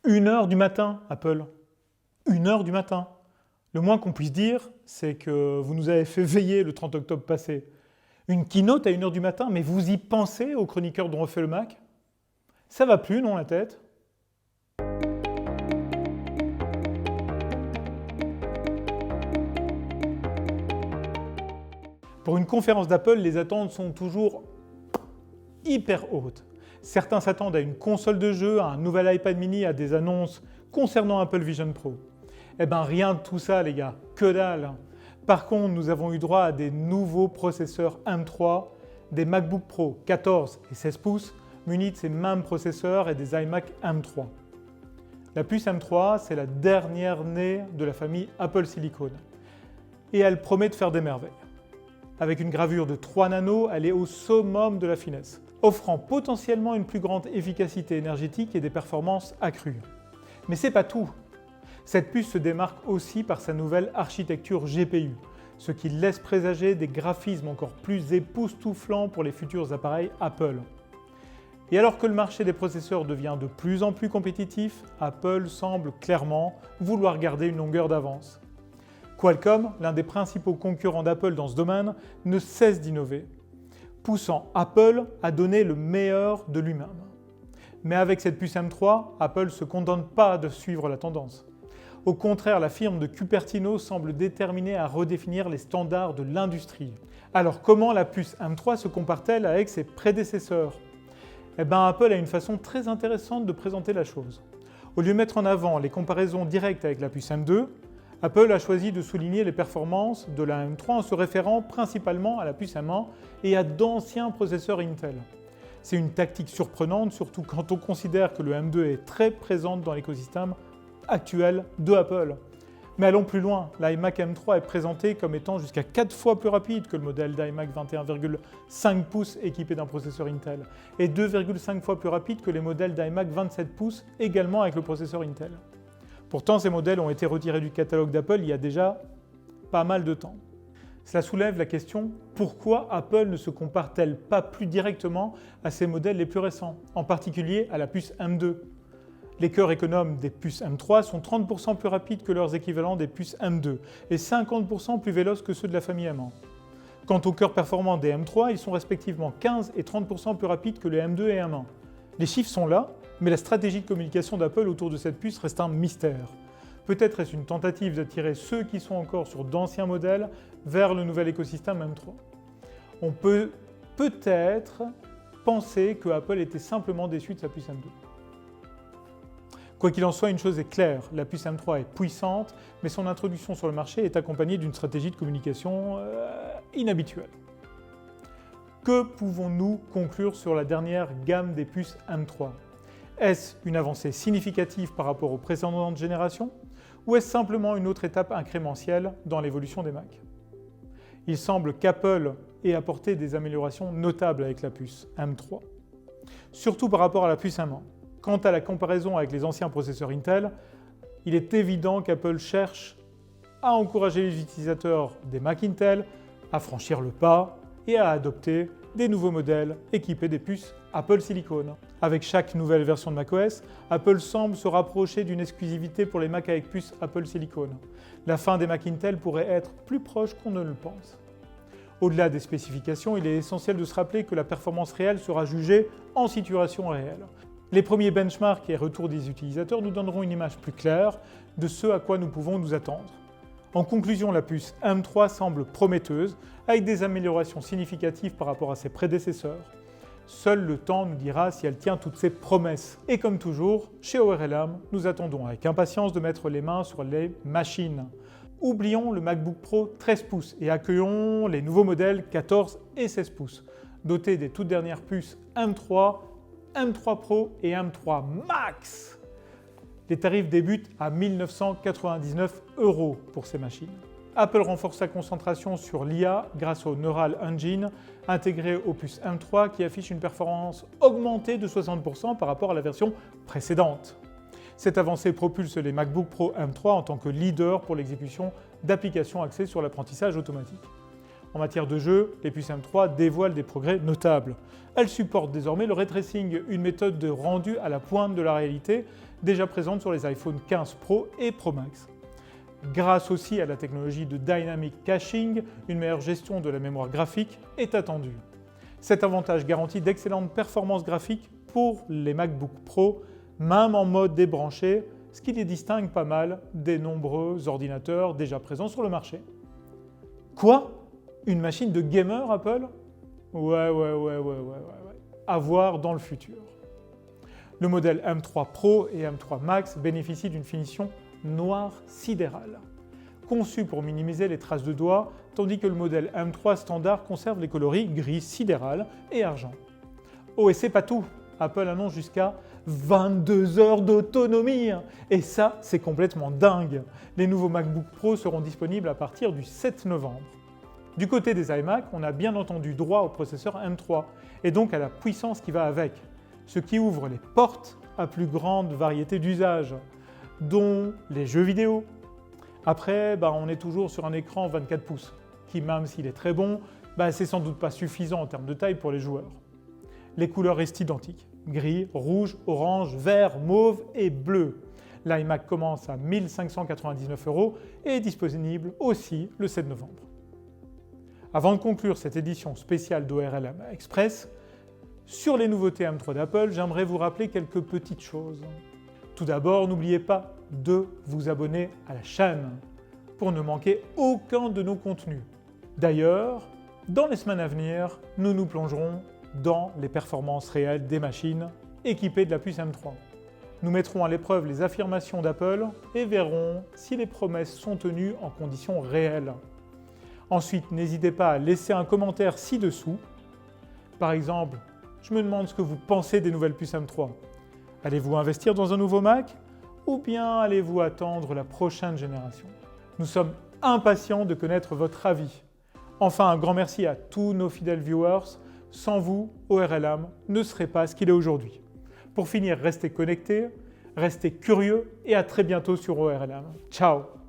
1 heure du matin, Apple. 1 heure du matin. Le moins qu'on puisse dire, c'est que vous nous avez fait veiller le 30 octobre passé. Une keynote à 1 heure du matin, mais vous y pensez aux chroniqueurs dont refait le Mac? Ça va plus, non, la tête? Pour une conférence d'Apple, les attentes sont toujours hyper hautes. Certains s'attendent à une console de jeu, à un nouvel iPad mini, à des annonces concernant Apple Vision Pro. Eh ben rien de tout ça les gars, que dalle. Par contre, nous avons eu droit à des nouveaux processeurs M3, des MacBook Pro 14 et 16 pouces munis de ces mêmes processeurs et des iMac M3. La puce M3, c'est la dernière née de la famille Apple Silicon. Et elle promet de faire des merveilles. Avec une gravure de 3 nanos, elle est au summum de la finesse, offrant potentiellement une plus grande efficacité énergétique et des performances accrues. Mais c'est pas tout. Cette puce se démarque aussi par sa nouvelle architecture GPU, ce qui laisse présager des graphismes encore plus époustouflants pour les futurs appareils Apple. Et alors que le marché des processeurs devient de plus en plus compétitif, Apple semble clairement vouloir garder une longueur d'avance. Qualcomm, l'un des principaux concurrents d'Apple dans ce domaine, ne cesse d'innover, poussant Apple à donner le meilleur de lui-même. Mais avec cette puce M3, Apple ne se contente pas de suivre la tendance. Au contraire, la firme de Cupertino semble déterminée à redéfinir les standards de l'industrie. Alors comment la puce M3 se compare-t-elle avec ses prédécesseurs? Eh bien, Apple a une façon très intéressante de présenter la chose. Au lieu de mettre en avant les comparaisons directes avec la puce M2, Apple a choisi de souligner les performances de la M3 en se référant principalement à la puce M1 et à d'anciens processeurs Intel. C'est une tactique surprenante, surtout quand on considère que le M2 est très présent dans l'écosystème actuel de Apple. Mais allons plus loin, l'iMac M3 est présenté comme étant jusqu'à 4 fois plus rapide que le modèle d'iMac 21,5 pouces équipé d'un processeur Intel et 2,5 fois plus rapide que les modèles d'iMac 27 pouces également avec le processeur Intel. Pourtant, ces modèles ont été retirés du catalogue d'Apple il y a déjà pas mal de temps. Cela soulève la question, pourquoi Apple ne se compare-t-elle pas plus directement à ses modèles les plus récents, en particulier à la puce M2? Les cœurs économes des puces M3 sont 30% plus rapides que leurs équivalents des puces M2 et 50% plus véloces que ceux de la famille M1. Quant aux cœurs performants des M3, ils sont respectivement 15 et 30% plus rapides que les M2 et M1. Les chiffres sont là, mais la stratégie de communication d'Apple autour de cette puce reste un mystère. Peut-être est-ce une tentative d'attirer ceux qui sont encore sur d'anciens modèles vers le nouvel écosystème M3. On peut peut-être penser que Apple était simplement déçu de sa puce M2. Quoi qu'il en soit, une chose est claire, la puce M3 est puissante, mais son introduction sur le marché est accompagnée d'une stratégie de communication inhabituelle. Que pouvons-nous conclure sur la dernière gamme des puces M3? Est-ce une avancée significative par rapport aux précédentes générations ou est-ce simplement une autre étape incrémentielle dans l'évolution des Mac? Il semble qu'Apple ait apporté des améliorations notables avec la puce M3, surtout par rapport à la puce M1. Quant à la comparaison avec les anciens processeurs Intel, il est évident qu'Apple cherche à encourager les utilisateurs des Mac Intel à franchir le pas et à adopter des nouveaux modèles équipés des puces Apple Silicon. Avec chaque nouvelle version de macOS, Apple semble se rapprocher d'une exclusivité pour les Mac avec puce Apple Silicon. La fin des Mac Intel pourrait être plus proche qu'on ne le pense. Au-delà des spécifications, il est essentiel de se rappeler que la performance réelle sera jugée en situation réelle. Les premiers benchmarks et retours des utilisateurs nous donneront une image plus claire de ce à quoi nous pouvons nous attendre. En conclusion, la puce M3 semble prometteuse, avec des améliorations significatives par rapport à ses prédécesseurs. Seul le temps nous dira si elle tient toutes ses promesses. Et comme toujours, chez ORLM, nous attendons avec impatience de mettre les mains sur les machines. Oublions le MacBook Pro 13 pouces et accueillons les nouveaux modèles 14 et 16 pouces, dotés des toutes dernières puces M3, M3 Pro et M3 Max. Les tarifs débutent à 1 999 € pour ces machines. Apple renforce sa concentration sur l'IA grâce au Neural Engine intégré aux puces M3 qui affiche une performance augmentée de 60% par rapport à la version précédente. Cette avancée propulse les MacBook Pro M3 en tant que leader pour l'exécution d'applications axées sur l'apprentissage automatique. En matière de jeu, les puces M3 dévoilent des progrès notables. Elles supportent désormais le ray tracing, une méthode de rendu à la pointe de la réalité, déjà présente sur les iPhone 15 Pro et Pro Max. Grâce aussi à la technologie de Dynamic Caching, une meilleure gestion de la mémoire graphique est attendue. Cet avantage garantit d'excellentes performances graphiques pour les MacBook Pro, même en mode débranché, ce qui les distingue pas mal des nombreux ordinateurs déjà présents sur le marché. Quoi? Une machine de gamer Apple? Ouais. À voir dans le futur. Le modèle M3 Pro et M3 Max bénéficient d'une finition noir sidéral, conçu pour minimiser les traces de doigts, tandis que le modèle M3 standard conserve les coloris gris sidéral et argent. Oh, et c'est pas tout, Apple annonce jusqu'à 22 heures d'autonomie, et ça, c'est complètement dingue. Les nouveaux MacBook Pro seront disponibles à partir du 7 novembre. Du côté des iMac, on a bien entendu droit au processeur M3, et donc à la puissance qui va avec, ce qui ouvre les portes à plus grande variété d'usages, dont les jeux vidéo. Après, on est toujours sur un écran 24 pouces, qui même s'il est très bon, c'est sans doute pas suffisant en termes de taille pour les joueurs. Les couleurs restent identiques, gris, rouge, orange, vert, mauve et bleu. L'iMac commence à 1 599 € et est disponible aussi le 7 novembre. Avant de conclure cette édition spéciale d'ORLM Express, sur les nouveautés M3 d'Apple, j'aimerais vous rappeler quelques petites choses. Tout d'abord, n'oubliez pas de vous abonner à la chaîne pour ne manquer aucun de nos contenus. D'ailleurs, dans les semaines à venir, nous nous plongerons dans les performances réelles des machines équipées de la puce M3. Nous mettrons à l'épreuve les affirmations d'Apple et verrons si les promesses sont tenues en conditions réelles. Ensuite, n'hésitez pas à laisser un commentaire ci-dessous. Par exemple, je me demande ce que vous pensez des nouvelles puces M3. Allez-vous investir dans un nouveau Mac ou bien allez-vous attendre la prochaine génération? Nous sommes impatients de connaître votre avis. Enfin, un grand merci à tous nos fidèles viewers. Sans vous, ORLM ne serait pas ce qu'il est aujourd'hui. Pour finir, restez connectés, restez curieux et à très bientôt sur ORLM. Ciao!